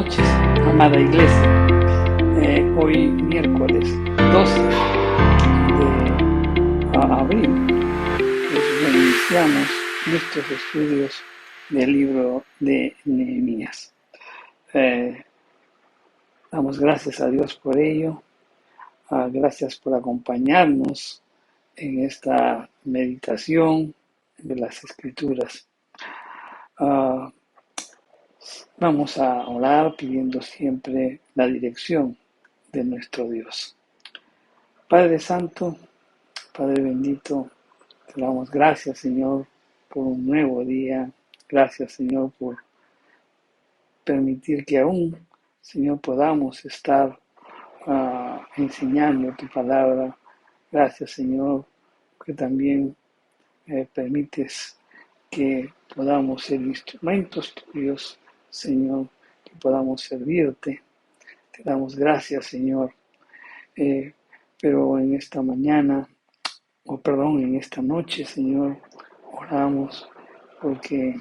noches, amada iglesia. Hoy miércoles 12 de abril, pues reiniciamos nuestros estudios del libro de Nehemías. Damos gracias a Dios por ello. Gracias por acompañarnos en esta meditación de las Escrituras. Vamos a orar pidiendo siempre la dirección de nuestro Dios. Padre Santo, Padre bendito, te damos gracias, Señor, por un nuevo día. Gracias, Señor, por permitir que aún, Señor, podamos estar enseñando tu palabra. Gracias, Señor, que también permites que podamos ser instrumentos tuyos, Señor, que podamos servirte. Te damos gracias, Señor. Pero en esta mañana, en esta noche, Señor, oramos porque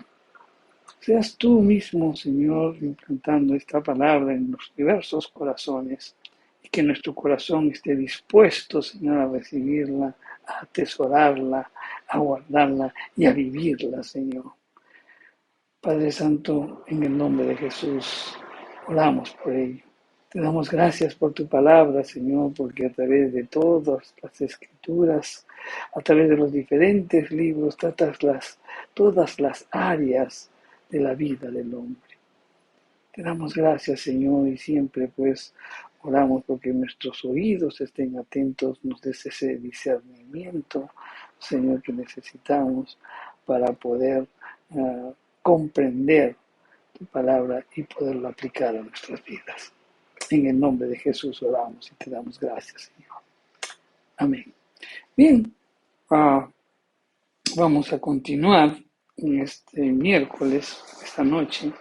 seas tú mismo, Señor, implantando esta palabra en los diversos corazones y que nuestro corazón esté dispuesto, Señor, a recibirla, a atesorarla, a guardarla y a vivirla, Señor. Padre Santo, en el nombre de Jesús, oramos por ello. Te damos gracias por tu palabra, Señor, porque a través de todas las Escrituras, a través de los diferentes libros, tratas todas las áreas de la vida del hombre. Te damos gracias, Señor, y siempre pues oramos porque nuestros oídos estén atentos, nos des ese discernimiento, Señor, que necesitamos para poder comprender tu palabra y poderla aplicar a nuestras vidas. En el nombre de Jesús oramos y te damos gracias, Señor. Amén. Bien, vamos a continuar en este miércoles, esta noche,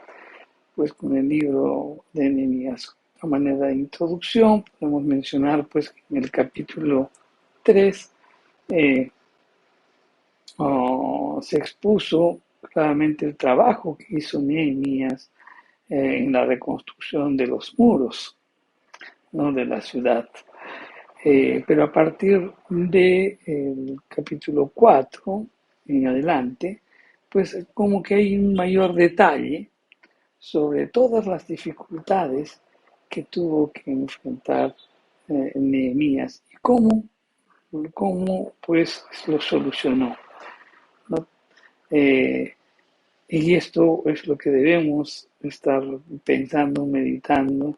pues con el libro de Nehemías. A manera de introducción, podemos mencionar pues en el capítulo 3 se expuso claramente el trabajo que hizo Nehemías en la reconstrucción de los muros, ¿no?, de la ciudad. Pero a partir del capítulo 4 en adelante, pues como que hay un mayor detalle sobre todas las dificultades que tuvo que enfrentar Nehemías y cómo pues lo solucionó, ¿no? Y esto es lo que debemos estar pensando, meditando,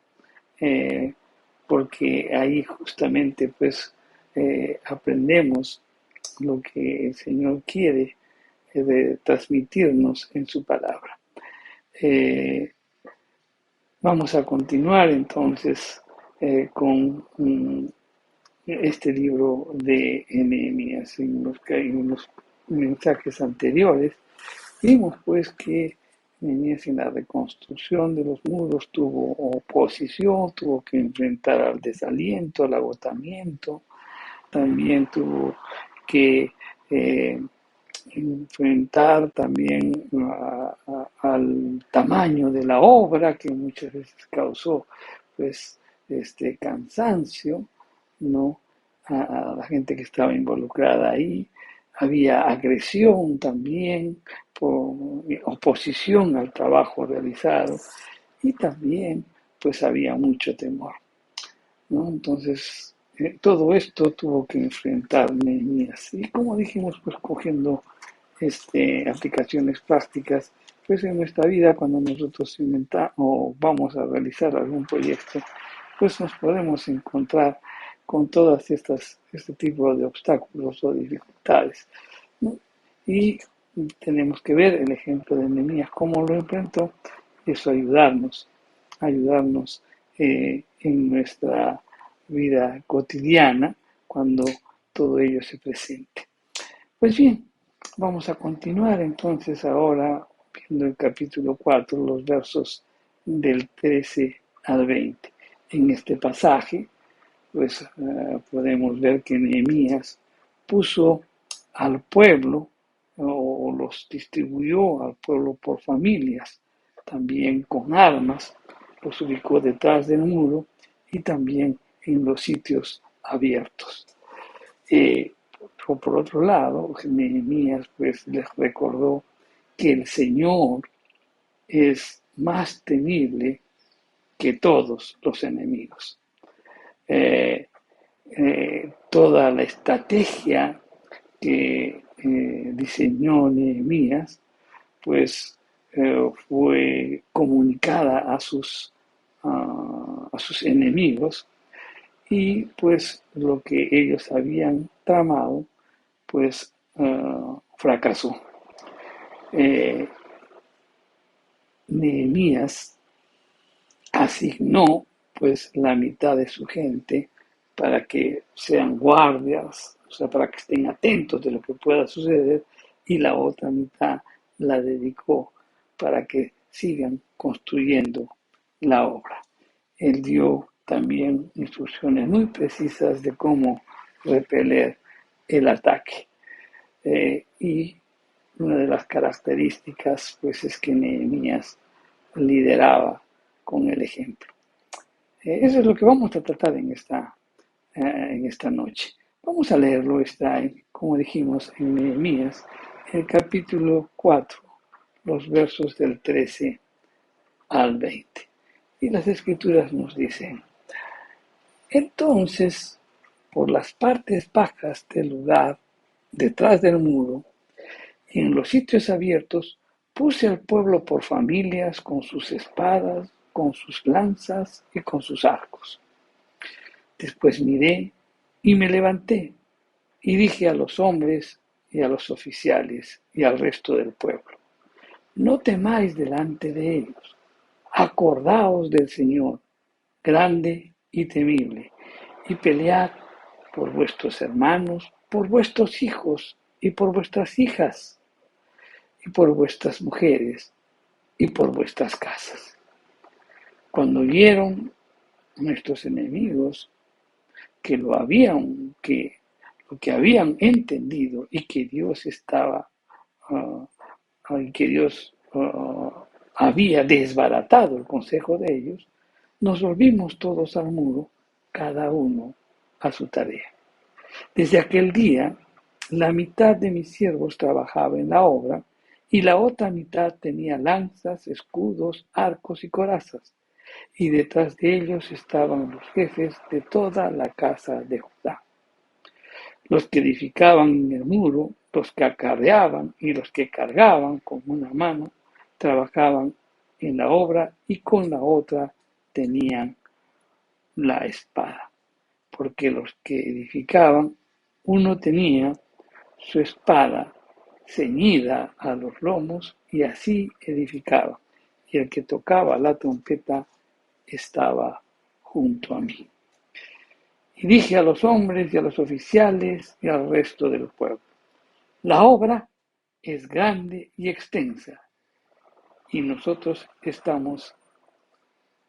porque ahí justamente pues aprendemos lo que el Señor quiere de transmitirnos en su palabra. Vamos a continuar entonces con este libro de Nehemías. En los mensajes anteriores vimos pues que Nehemías en la reconstrucción de los muros tuvo oposición, tuvo que enfrentar al desaliento, al agotamiento, también tuvo que enfrentar también al tamaño de la obra, que muchas veces causó pues cansancio, ¿no?, a la gente que estaba involucrada ahí. Había agresión también, oposición al trabajo realizado, y también pues había mucho temor, ¿no? Entonces todo esto tuvo que enfrentar Nehemías. Y como dijimos, pues cogiendo aplicaciones prácticas, pues en nuestra vida, cuando nosotros inventamos o vamos a realizar algún proyecto, pues nos podemos encontrar con todas este tipo de obstáculos o dificultades, ¿no? Y tenemos que ver el ejemplo de Nehemías, cómo lo enfrentó, eso ayudarnos en nuestra vida cotidiana cuando todo ello se presente. Pues bien, vamos a continuar entonces ahora viendo el capítulo 4, los versos del 13 al 20. En este pasaje, pues podemos ver que Nehemías puso al pueblo o los distribuyó al pueblo por familias, también con armas, los ubicó detrás del muro y también en los sitios abiertos. Por otro lado, Nehemías pues les recordó que el Señor es más temible que todos los enemigos. Toda la estrategia que diseñó Nehemías pues fue comunicada a sus enemigos y pues lo que ellos habían tramado pues fracasó. Nehemías asignó pues la mitad de su gente para que sean guardias, o sea, para que estén atentos de lo que pueda suceder, y la otra mitad la dedicó para que sigan construyendo la obra. Él dio también instrucciones muy precisas de cómo repeler el ataque. Y una de las características pues es que Nehemías lideraba con el ejemplo. Eso es lo que vamos a tratar en esta noche. Vamos a leerlo, está, como dijimos, en Nehemías, el capítulo 4, los versos del 13 al 20. Y las escrituras nos dicen: entonces, por las partes bajas del lugar, detrás del muro, y en los sitios abiertos, puse al pueblo por familias con sus espadas, con sus lanzas y con sus arcos. Después miré y me levanté y dije a los hombres y a los oficiales y al resto del pueblo: no temáis delante de ellos, acordaos del Señor, grande y temible, y pelead por vuestros hermanos, por vuestros hijos y por vuestras hijas, y por vuestras mujeres y por vuestras casas. Cuando vieron nuestros enemigos que lo que habían entendido y que Dios estaba, que Dios había desbaratado el consejo de ellos, nos volvimos todos al muro, cada uno a su tarea. Desde aquel día, la mitad de mis siervos trabajaba en la obra y la otra mitad tenía lanzas, escudos, arcos y corazas, y detrás de ellos estaban los jefes de toda la casa de Judá, los que edificaban en el muro, los que acarreaban y los que cargaban con una mano, trabajaban en la obra y con la otra tenían la espada, porque los que edificaban, uno tenía su espada ceñida a los lomos y así edificaba, y el que tocaba la trompeta estaba junto a mí. Y dije a los hombres y a los oficiales y al resto del pueblo: la obra es grande y extensa, y nosotros estamos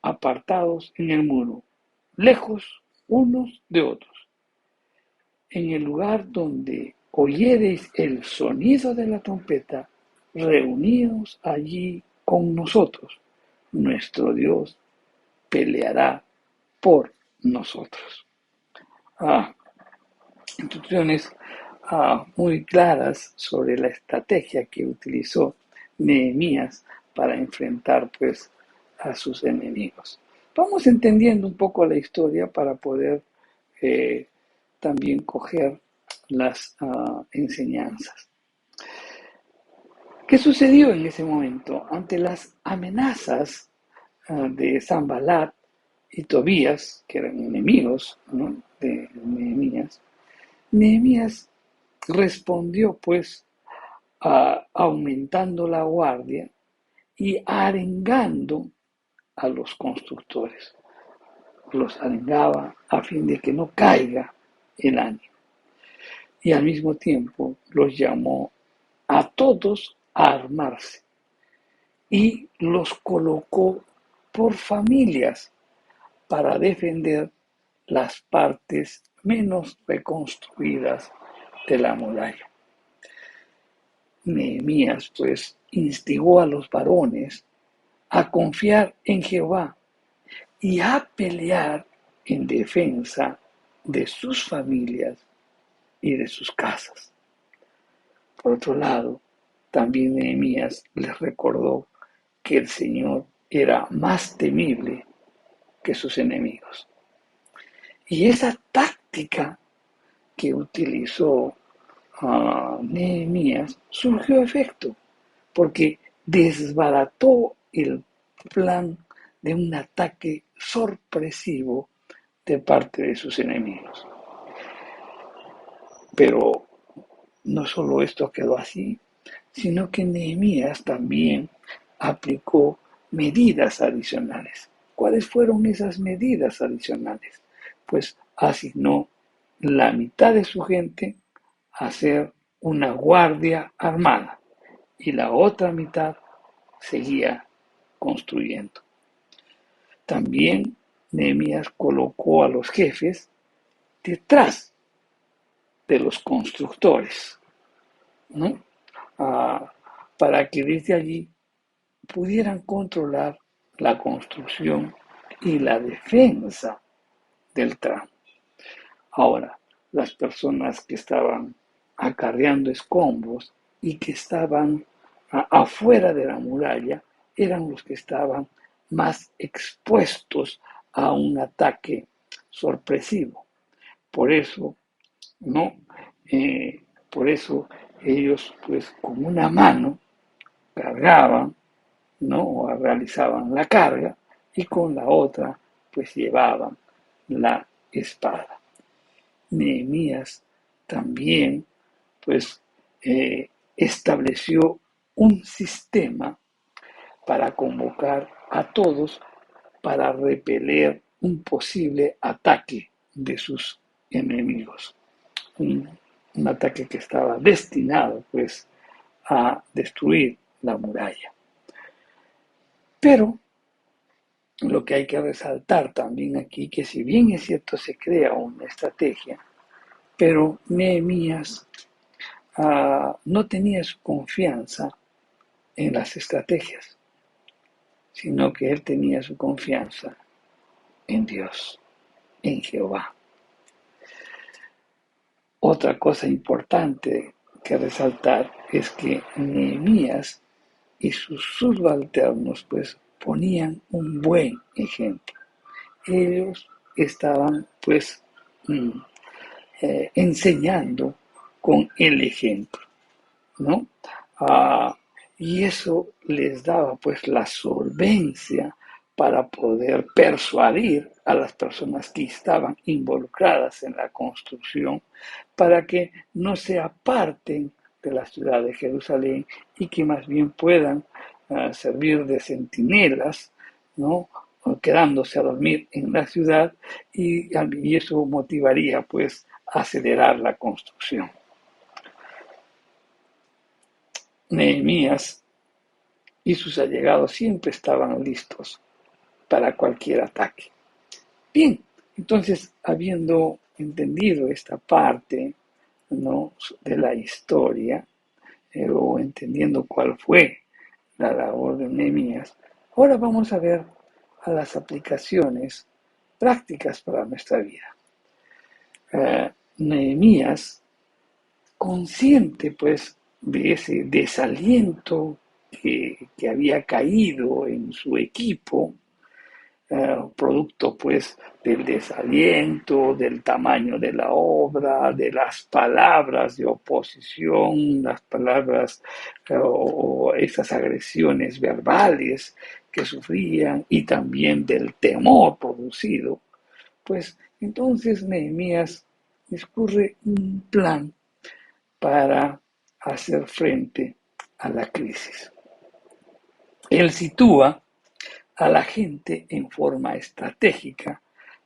apartados en el muro, lejos unos de otros. En el lugar donde oyereis el sonido de la trompeta, reuníos allí con nosotros. Nuestro Dios peleará por nosotros. Instrucciones muy claras sobre la estrategia que utilizó Nehemías para enfrentar pues a sus enemigos. Vamos entendiendo un poco la historia para poder también coger las enseñanzas. ¿Qué sucedió en ese momento? Ante las amenazas de Sanballat y Tobías, que eran enemigos, ¿no?, de Nehemías, Nehemías respondió pues aumentando la guardia y arengando a los constructores. Los arengaba a fin de que no caiga el ánimo. Y al mismo tiempo los llamó a todos a armarse y los colocó por familias para defender las partes menos reconstruidas de la muralla. Nehemías pues instigó a los varones a confiar en Jehová y a pelear en defensa de sus familias y de sus casas. Por otro lado, también Nehemías les recordó que el Señor era más temible que sus enemigos. Y esa táctica que utilizó Nehemías surgió efecto, porque desbarató el plan de un ataque sorpresivo de parte de sus enemigos. Pero no solo esto quedó así, sino que Nehemías también aplicó medidas adicionales. ¿Cuáles fueron esas medidas adicionales? Pues asignó la mitad de su gente a ser una guardia armada y la otra mitad seguía construyendo. También Nehemías colocó a los jefes detrás de los constructores, ¿no? Para que desde allí pudieran controlar la construcción y la defensa del tramo. Ahora, las personas que estaban acarreando escombros y que estaban afuera de la muralla eran los que estaban más expuestos a un ataque sorpresivo. Por eso, ¿no? Por eso ellos, pues, con una mano cargaban, ¿no? O realizaban la carga y con la otra, pues, llevaban la espada. Nehemías también, pues, estableció un sistema para convocar a todos para repeler un posible ataque de sus enemigos. Un ataque que estaba destinado, pues, a destruir la muralla. Pero lo que hay que resaltar también aquí, que si bien es cierto se crea una estrategia, pero Nehemías no tenía su confianza en las estrategias, sino que él tenía su confianza en Dios, en Jehová. Otra cosa importante que resaltar es que Nehemías y sus subalternos pues ponían un buen ejemplo. Ellos estaban pues enseñando con el ejemplo, ¿no? Y eso les daba pues la solvencia para poder persuadir a las personas que estaban involucradas en la construcción para que no se aparten de la ciudad de Jerusalén y que más bien puedan servir de centinelas, ¿no? Quedándose a dormir en la ciudad y eso motivaría pues a acelerar la construcción. Nehemías y sus allegados siempre estaban listos para cualquier ataque. Bien, entonces, habiendo entendido esta parte, ¿no?, de la historia, o entendiendo cuál fue la labor de Nehemías, ahora vamos a ver a las aplicaciones prácticas para nuestra vida. Nehemías, consciente pues de ese desaliento que había caído en su equipo, producto pues del desaliento, del tamaño de la obra, de las palabras de oposición, las palabras o esas agresiones verbales que sufrían y también del temor producido, pues entonces Nehemías discurre un plan para hacer frente a la crisis. Él sitúa a la gente en forma estratégica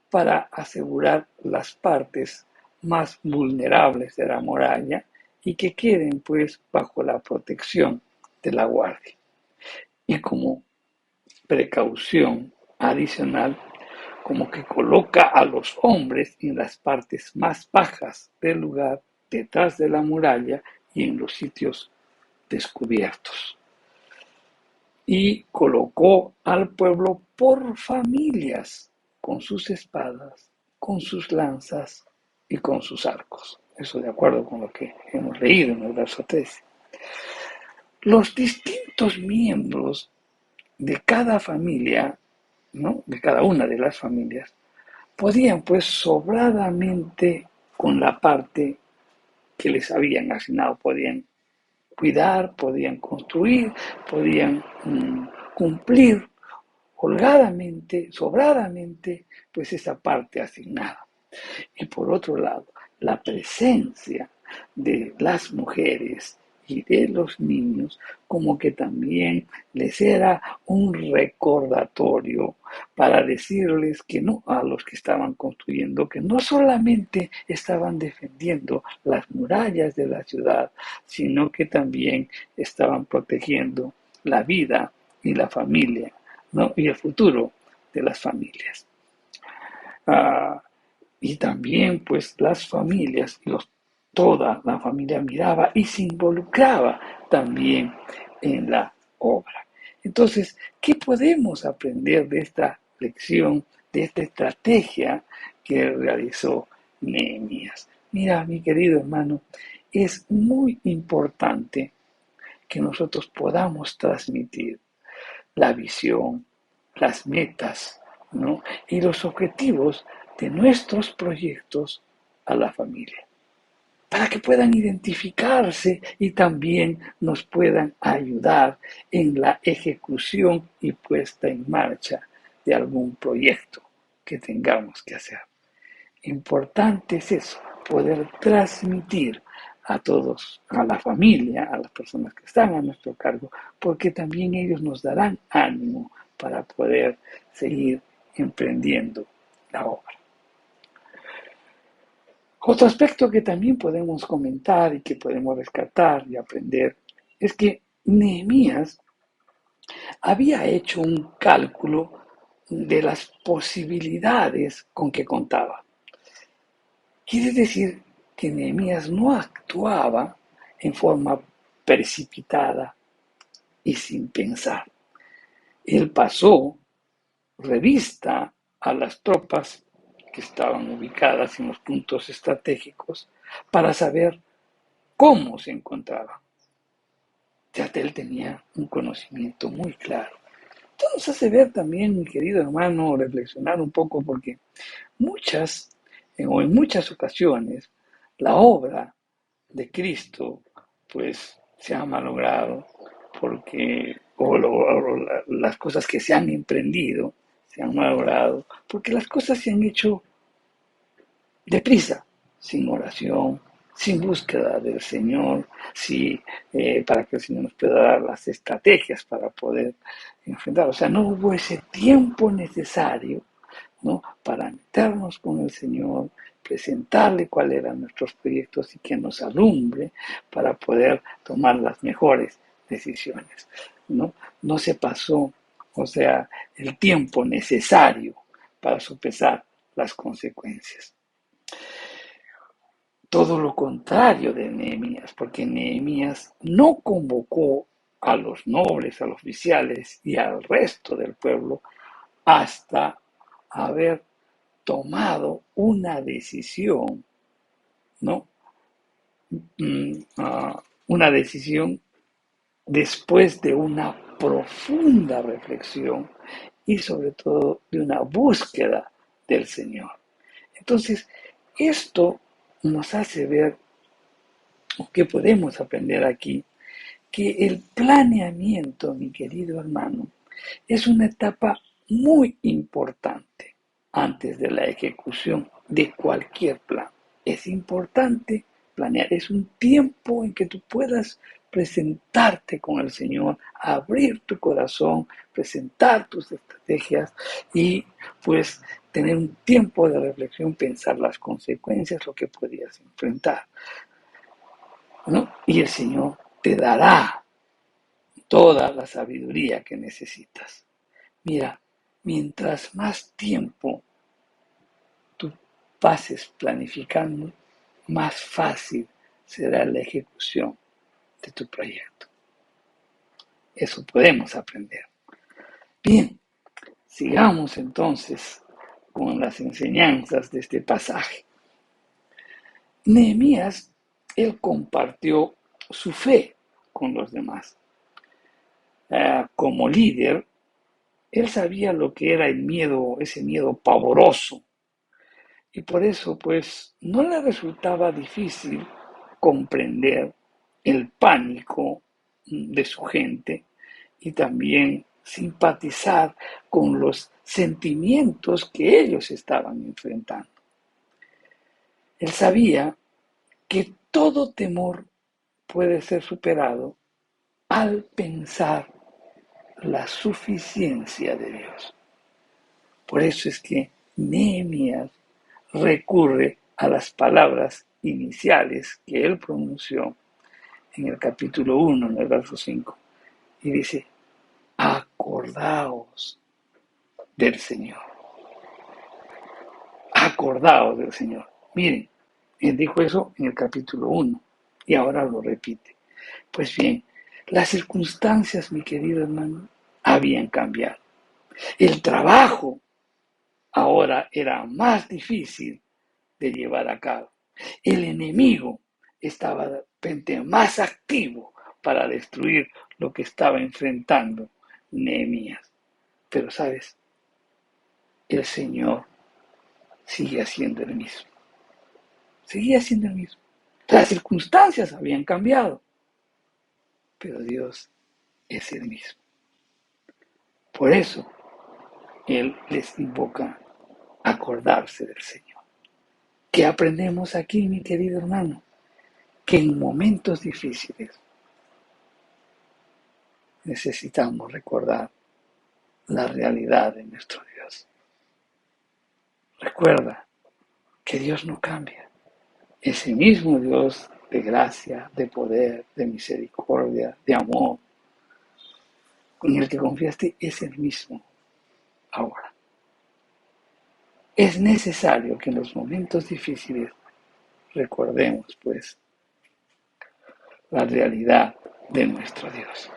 para asegurar las partes más vulnerables de la muralla y que queden pues bajo la protección de la guardia. Y como precaución adicional, como que coloca a los hombres en las partes más bajas del lugar, detrás de la muralla y en los sitios descubiertos. y colocó al pueblo por familias, con sus espadas, con sus lanzas y con sus arcos. Eso de acuerdo con lo que hemos leído en el verso 13. Los distintos miembros de cada familia, ¿no?, de cada una de las familias, podían pues sobradamente con la parte que les habían asignado, podían cuidar, podían construir, podían cumplir holgadamente, sobradamente, pues esa parte asignada. Y por otro lado, la presencia de las mujeres y de los niños como que también les era un recordatorio para decirles que no, a los que estaban construyendo, que no solamente estaban defendiendo las murallas de la ciudad, sino que también estaban protegiendo la vida y la familia, ¿no?, y el futuro de las familias. Ah, y también pues las familias, toda la familia miraba y se involucraba también en la obra. Entonces, ¿qué podemos aprender de esta lección, de esta estrategia que realizó Nehemías? Mira, mi querido hermano, es muy importante que nosotros podamos transmitir la visión, las metas, ¿no?, y los objetivos de nuestros proyectos a la familia, para que puedan identificarse y también nos puedan ayudar en la ejecución y puesta en marcha de algún proyecto que tengamos que hacer. Importante es eso, poder transmitir a todos, a la familia, a las personas que están a nuestro cargo, porque también ellos nos darán ánimo para poder seguir emprendiendo la obra. Otro aspecto que también podemos comentar y que podemos rescatar y aprender es que Nehemías había hecho un cálculo de las posibilidades con que contaba. Quiere decir que Nehemías no actuaba en forma precipitada y sin pensar. Él pasó revista a las tropas que estaban ubicadas en los puntos estratégicos para saber cómo se encontraban. Ya él tenía un conocimiento muy claro. Esto nos hace ver también, mi querido hermano, reflexionar un poco porque en muchas ocasiones, la obra de Cristo, pues se ha malogrado porque, las cosas que se han emprendido se han malogrado porque las cosas se han hecho deprisa, sin oración, sin búsqueda del Señor, para que el Señor nos pueda dar las estrategias para poder enfrentar. O sea, no hubo ese tiempo necesario, ¿no?, para meternos con el Señor, presentarle cuáles eran nuestros proyectos y que nos alumbre para poder tomar las mejores decisiones, ¿no? No se pasó, o sea, el tiempo necesario para sopesar las consecuencias. Todo lo contrario de Nehemías, porque Nehemías no convocó a los nobles, a los oficiales y al resto del pueblo hasta haber tomado una decisión, ¿no? Una decisión después de una profunda reflexión y sobre todo de una búsqueda del Señor. Entonces, esto nos hace ver que podemos aprender aquí que el planeamiento, mi querido hermano, es una etapa muy importante antes de la ejecución de cualquier plan. Es importante planear, es un tiempo en que tú puedas presentarte con el Señor, abrir tu corazón, presentar tus estrategias y pues tener un tiempo de reflexión, pensar las consecuencias, lo que podías enfrentar, ¿no? Y el Señor te dará toda la sabiduría que necesitas. Mira, mientras más tiempo tú pases planificando, más fácil será la ejecución de tu proyecto. Eso podemos aprender. Bien, sigamos entonces con las enseñanzas de este pasaje. Nehemías, él compartió su fe con los demás. Como líder, él sabía lo que era el miedo, ese miedo pavoroso. Y por eso, pues, no le resultaba difícil comprender el pánico de su gente y también simpatizar con los sentimientos que ellos estaban enfrentando. Él sabía que todo temor puede ser superado al pensar la suficiencia de Dios. Por eso es que Nehemías recurre a las palabras iniciales que él pronunció en el capítulo 1, en el verso 5, y dice, acordaos del Señor. Acordaos del Señor. Miren, él dijo eso en el capítulo 1 y ahora lo repite. Pues bien, las circunstancias, mi querido hermano, habían cambiado. El trabajo ahora era más difícil de llevar a cabo. El enemigo estaba de repente más activo para destruir lo que estaba enfrentando Nehemías. Pero sabes, el Señor sigue siendo el mismo. Seguía siendo el mismo. Las circunstancias habían cambiado, pero Dios es el mismo. Por eso Él les invoca a acordarse del Señor. ¿Qué aprendemos aquí, mi querido hermano? Que en momentos difíciles necesitamos recordar la realidad de nuestro Dios. Recuerda que Dios no cambia. Ese mismo Dios de gracia, de poder, de misericordia, de amor, en el que confiaste, es el mismo ahora. Es necesario que en los momentos difíciles recordemos, pues, la realidad de nuestro Dios.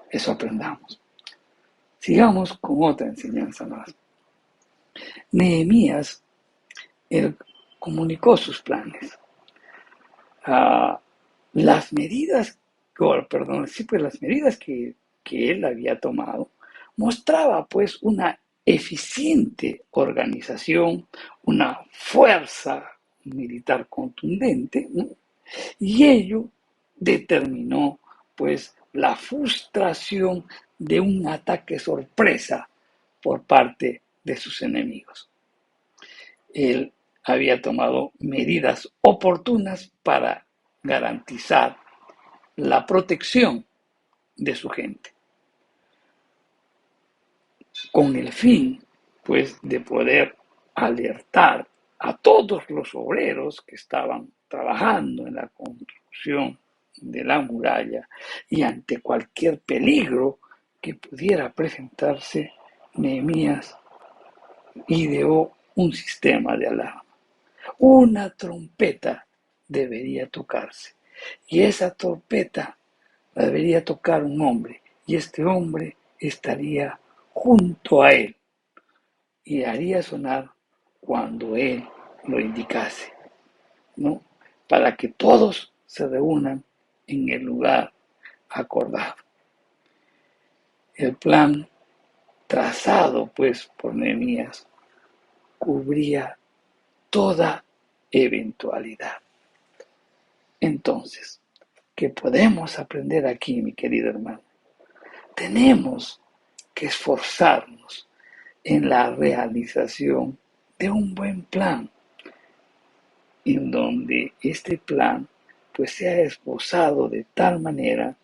Eso aprendamos. Sigamos con otra enseñanza más. Nehemías, él comunicó sus planes. Las medidas, las medidas que él había tomado, mostraba pues una eficiente organización, una fuerza militar contundente, ¿no? Y ello determinó pues la frustración de un ataque sorpresa por parte de sus enemigos. Él había tomado medidas oportunas para garantizar la protección de su gente, con el fin, pues, de poder alertar a todos los obreros que estaban trabajando en la construcción de la muralla y ante cualquier peligro que pudiera presentarse, Nehemías ideó un sistema de alarma. Una trompeta debería tocarse y esa trompeta la debería tocar un hombre y este hombre estaría junto a él y haría sonar cuando él lo indicase, ¿no? Para que todos se reúnan en el lugar acordado. El plan trazado pues por Nehemías cubría toda eventualidad. Entonces, ¿qué podemos aprender aquí, mi querido hermano? Tenemos que esforzarnos en la realización de un buen plan, en donde este plan pues sea esbozado de tal manera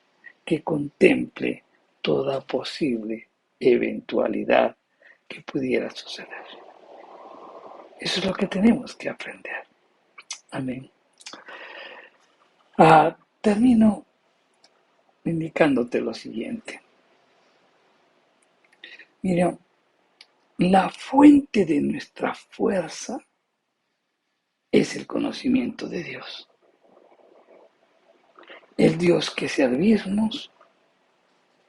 que contemple toda posible eventualidad que pudiera suceder. Eso es lo que tenemos que aprender. Amén. Termino indicándote lo siguiente. Mira, la fuente de nuestra fuerza es el conocimiento de Dios. El Dios que servimos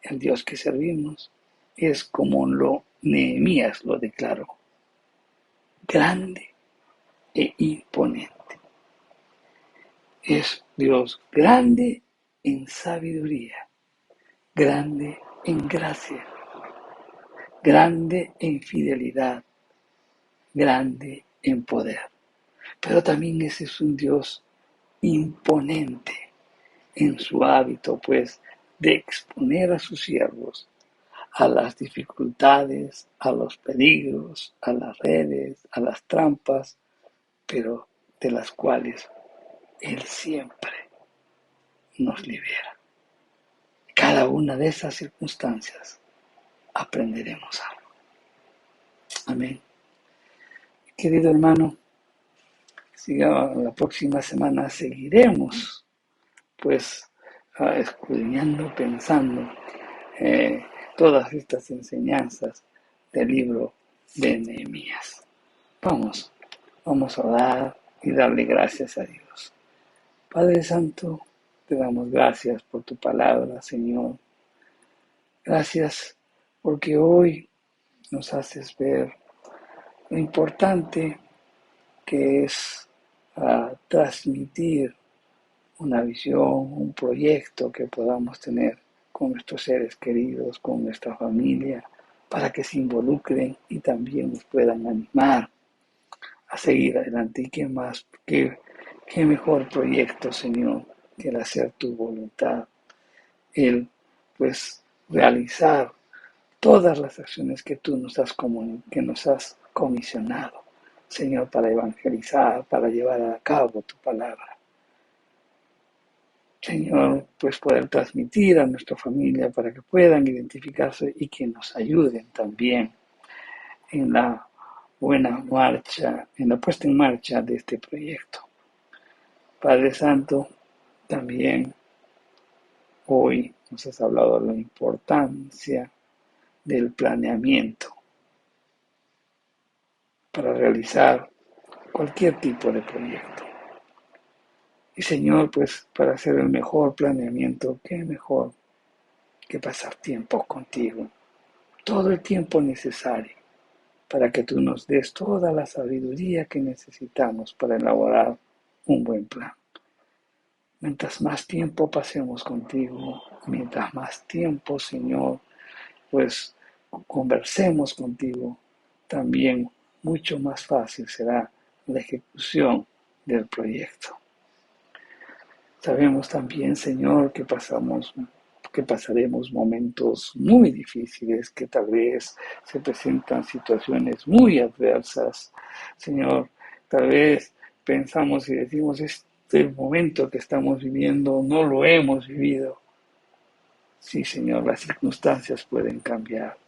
el Dios que servimos es como Nehemías lo declaró, grande e imponente. Es Dios grande en sabiduría, grande en gracia, grande en fidelidad, grande en poder. Pero también ese es un Dios imponente en su hábito, pues, de exponer a sus siervos a las dificultades, a los peligros, a las redes, a las trampas, pero de las cuales Él siempre nos libera. Cada una de esas circunstancias aprenderemos algo. Amén. Querido hermano, la próxima semana seguiremos, pues, escudriñando, pensando todas estas enseñanzas del libro de Nehemías. Vamos a orar y darle gracias a Dios. Padre Santo, te damos gracias por tu palabra, Señor. Gracias porque hoy nos haces ver lo importante que es transmitir una visión, un proyecto que podamos tener con nuestros seres queridos, con nuestra familia, para que se involucren y también nos puedan animar a seguir adelante. ¿Y qué más? ¿Qué mejor proyecto, Señor, que el hacer tu voluntad? El, pues, realizar todas las acciones que tú que nos has comisionado, Señor, para evangelizar, para llevar a cabo tu palabra. Señor, pues poder transmitir a nuestra familia para que puedan identificarse y que nos ayuden también en la buena marcha, en la puesta en marcha de este proyecto. Padre Santo, también hoy nos has hablado de la importancia del planeamiento para realizar cualquier tipo de proyecto. Y Señor, pues para hacer el mejor planeamiento, qué mejor que pasar tiempo contigo, todo el tiempo necesario para que tú nos des toda la sabiduría que necesitamos para elaborar un buen plan. Mientras más tiempo pasemos contigo, mientras más tiempo, Señor, pues conversemos contigo, también mucho más fácil será la ejecución del proyecto. Sabemos también, Señor, que pasaremos momentos muy difíciles, que tal vez se presentan situaciones muy adversas. Señor, tal vez pensamos y decimos, este momento que estamos viviendo no lo hemos vivido. Sí, Señor, las circunstancias pueden cambiar,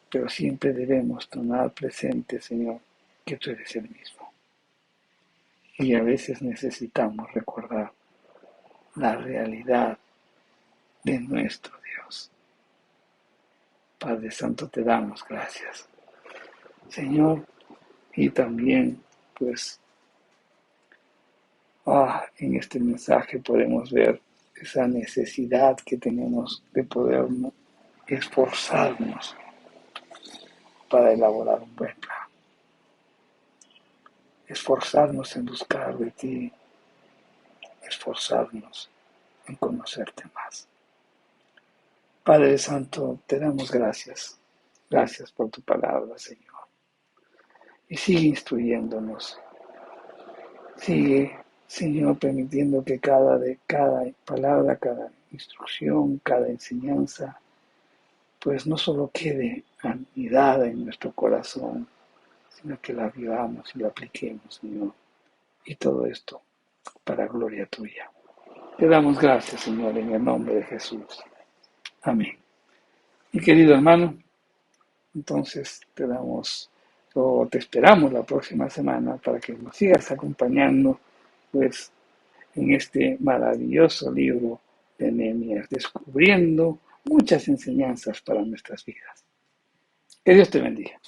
pero siempre debemos tomar presente, Señor, que tú eres el mismo. Y a veces necesitamos recordar la realidad de nuestro Dios. Padre Santo, te damos gracias, Señor, y también, pues, en este mensaje podemos ver esa necesidad que tenemos de poder esforzarnos para elaborar un buen plan, esforzarnos en buscar de ti, esforzarnos en conocerte más. Padre Santo, te damos gracias. Gracias por tu palabra, Señor. Y sigue instruyéndonos. Sigue, Señor, permitiendo que cada palabra, cada instrucción, cada enseñanza, pues no solo quede anidada en nuestro corazón, sino que la vivamos y la apliquemos, Señor. Y todo esto para gloria tuya. Te damos gracias, Señor, en el nombre de Jesús. Amén. Y querido hermano, entonces te esperamos la próxima semana para que nos sigas acompañando, pues, en este maravilloso libro de Nehemías, descubriendo muchas enseñanzas para nuestras vidas. Que Dios te bendiga.